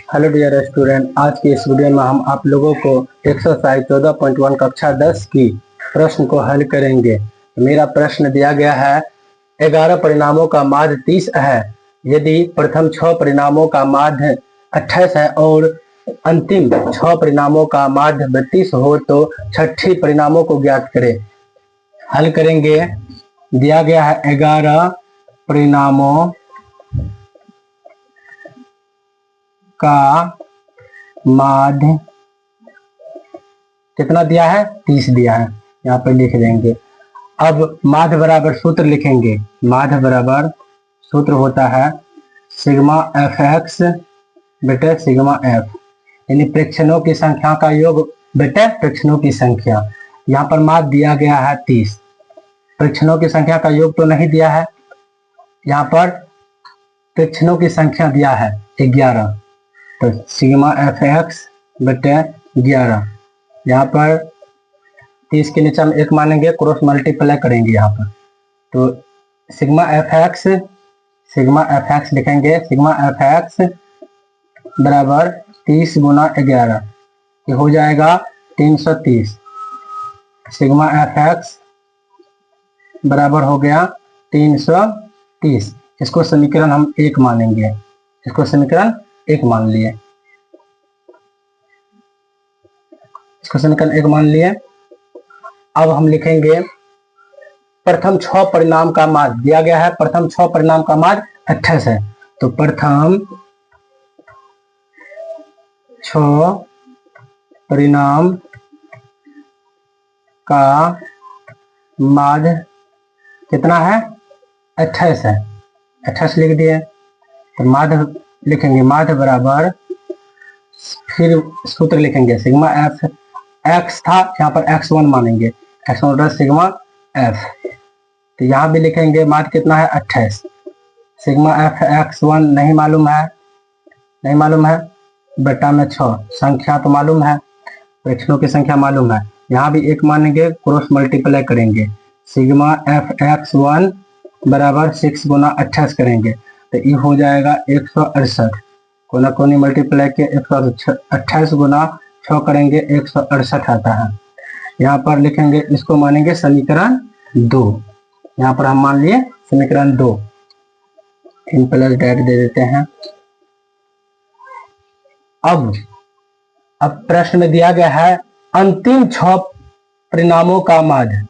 Hello dear student, आज की इस वीडियो में हम आप लोगों को एक्सरसाइज 14.1 कक्षा 10 की प्रश्न को हल करेंगे। मेरा प्रश्न दिया गया है 11 परिणामों का माध्य 30 है। यदि प्रथम 6 परिणामों का माध्य 28 है और अंतिम 6 परिणामों का माध्य 32 हो तो छठी परिणामों को ज्ञात करें। हल करेंगे। दिया गया है 11 परिणामों का माध्य कितना दिया है, 30 दिया है। यहाँ पे लिख देंगे। अब माध्य बराबर सूत्र लिखेंगे। माध्य बराबर सूत्र होता है सिग्मा एफ एक्स बटे सिग्मा एफ, यानी प्रेक्षणों की संख्या का योग बटे प्रेक्षणों की संख्या। यहाँ पर माध्य दिया गया है 30, प्रेक्षणों की संख्या का योग तो नहीं दिया है। यहाँ पर प्रेक्षणों की संख्या दिया है 11, तो सिग्मा एफ एक्स बटे 11। यहाँ पर 30 के नीचे हम 1 मानेंगे, क्रॉस मल्टीप्लाई करेंगे यहाँ पर, तो सिग्मा एफ एक्स लिखेंगे। सिग्मा एफ एक्स बराबर 30 गुना 11, ये हो जाएगा 330। सिग्मा एफ एक्स बराबर हो गया 330। इसको समीकरण हम 1 मानेंगे, इसको समीकरण 1 मान लिए, इसको समीकरण 1 मान लिए। अब हम लिखेंगे प्रथम 6 परिणाम का माध्य दिया गया है। प्रथम 6 परिणाम का माध्य 28 है, तो प्रथम 6 परिणाम का माध्य कितना है, 28 है। 28 लिख दिए, तो माध्य लिखेंगे। माध्य बराबर फिर सूत्र लिखेंगे सिग्मा एफ एक्स था, यहाँ पर x1 मानेंगे, x1 सिग्मा एफ, तो यहाँ भी लिखेंगे माध्य कितना है 28। सिग्मा एफ x1 नहीं मालूम है, बटा में 6, संख्या तो मालूम है, प्रेक्षणों की संख्या मालूम है। यहाँ भी 1 मानेंगे, क्रॉस मल्टीप्लाई करेंगे। सिग्मा एफ x1 बराबर 6 गुना 28 करेंगे, तो ये हो जाएगा 168। कोना कोनी मल्टीप्लाई के 128 गुना 6 करेंगे, 168 आता है। यहाँ पर लिखेंगे, इसको मानेंगे समीकरण 2। यहाँ पर हम मान लिए समीकरण 2। 3 प्लस डैट दे देते हैं। अब प्रश्न में दिया गया है अंतिम 6 परिणामों का माध्य।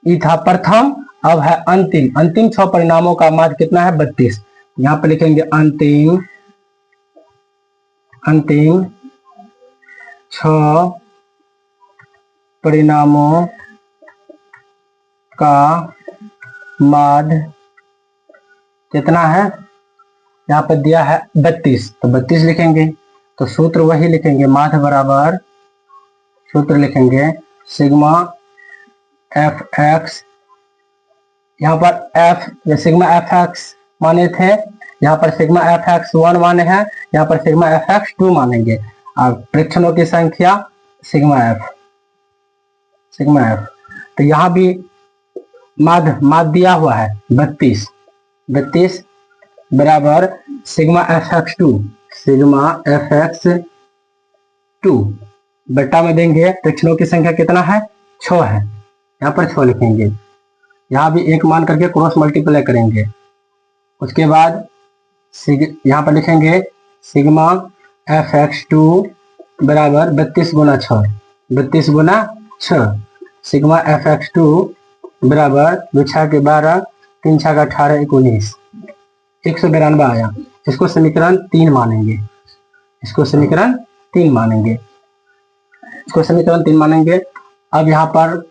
ये था प्रथम, अब है अंतिम 6 परिणामों का माध्य कितना है, 32। यहाँ पर लिखेंगे अंतिम 6 परिणामों का माध्य कितना है, यहाँ पर दिया है 32, तो 32 लिखेंगे। तो सूत्र वही लिखेंगे, माध्य बराबर सूत्र लिखेंगे सिग्मा एफ एक्स, यहाँ पर एफ सिग्मा एफ एक्स माने थे, यहाँ पर सिग्मा एफ एक्स 1 माने हैं, यहाँ पर सिग्मा एफ एक्स 2 मानेंगे। और प्रेक्षणों की संख्या सिग्मा एफ, तो यहाँ भी माध्य दिया हुआ है 32 बराबर सिग्मा एफ एक्स 2 बटा में देंगे, प्रेक्षणों की संख्या कितना है, 6 है, यहाँ पर 6 लिखेंगे। यहाँ भी 1 मान करके क्रॉस मल्टीप्लाई करेंगे। उसके बाद यहाँ पर लिखेंगे सिग्मा एफ एक्स 2 बराबर 32 गुना 6, सिग्मा एफ एक्स 2 बराबर 2 6 के 12, 3 6 का 18, 19, 192 आया। इसको समीकरण 3 मानेंगे, इसको समीकरण 3 मानेंगे। अब यहाँ पर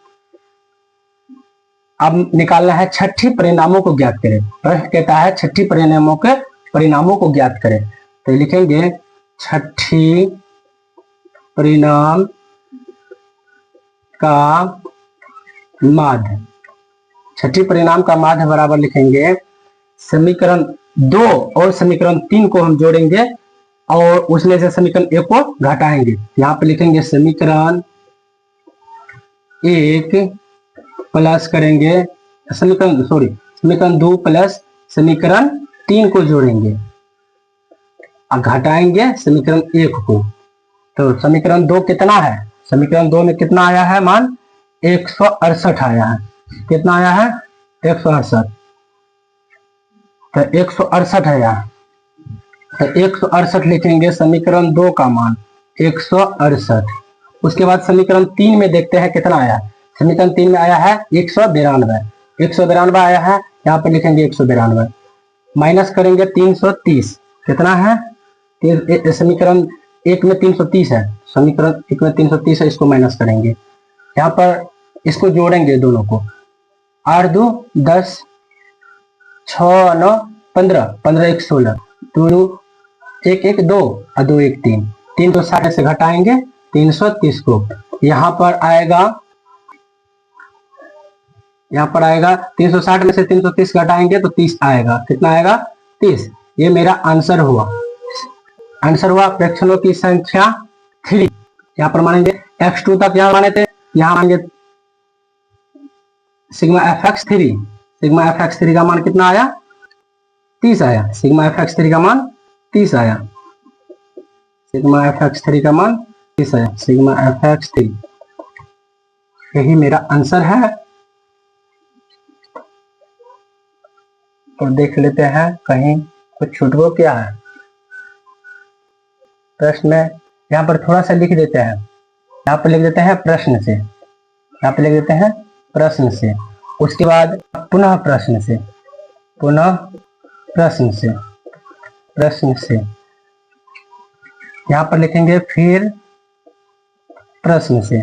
अब निकालना है छठी परिणामों को ज्ञात करें। प्रश्न कहता है छठी परिणामों को ज्ञात करें, तो लिखेंगे छठी परिणाम का माध्य। छठी परिणाम का माध्य बराबर लिखेंगे समीकरण 2 और समीकरण 3 को हम जोड़ेंगे और उसमें से समीकरण 1 को घटाएंगे। यहाँ पे लिखेंगे समीकरण 1 प्लस करेंगे समीकरण 2 प्लस समीकरण 3 को जोड़ेंगे घटाएंगे समीकरण 1 को, तो समीकरण 2 कितना है, समीकरण 2 में कितना आया है मान 168 आया है, कितना आया है 168, तो 168 है यहाँ, तो 168 लिखेंगे समीकरण 2 का मान 168। उसके बाद समीकरण 3 में देखते हैं कितना आया है, समीकरण 3 में आया है 192 आया है, यहाँ पर लिखेंगे 192 माइनस करेंगे 330, कितना है समीकरण 1 में 330 है, समीकरण 1 में 330 है, इसको माइनस करेंगे, यहाँ पर इसको जोड़ेंगे दोनों को, 8 2 10 6 9 15 15 1 16 2 1 1 2 और 2 1 3 360 से घटाएंगे 330 को, यहाँ पर आएगा 360 में से 330 घटाएंगे तो 30 आएगा, कितना आएगा 30। ये मेरा आंसर हुआ, फ्रैक्शनों की संख्या 3। यहाँ पर मानेंगे x2 तक, यहाँ माने थे, यहाँ मानेंगे सिग्मा fx3 का मान कितना आया 30 आया, सिग्मा fx3 का मान 30 आया, सिग्मा fx3 का मान 30 आया, सिग्मा fx3, यही मेरा आंसर है। तो देख लेते हैं कहीं कुछ छूट गो क्या है प्रश्न में, यहाँ पर थोड़ा सा लिख देते हैं, यहाँ पर लिख देते हैं प्रश्न से, यहाँ पे लिख देते हैं प्रश्न से, उसके बाद पुनः प्रश्न से, यहाँ पर लिखेंगे फिर प्रश्न से,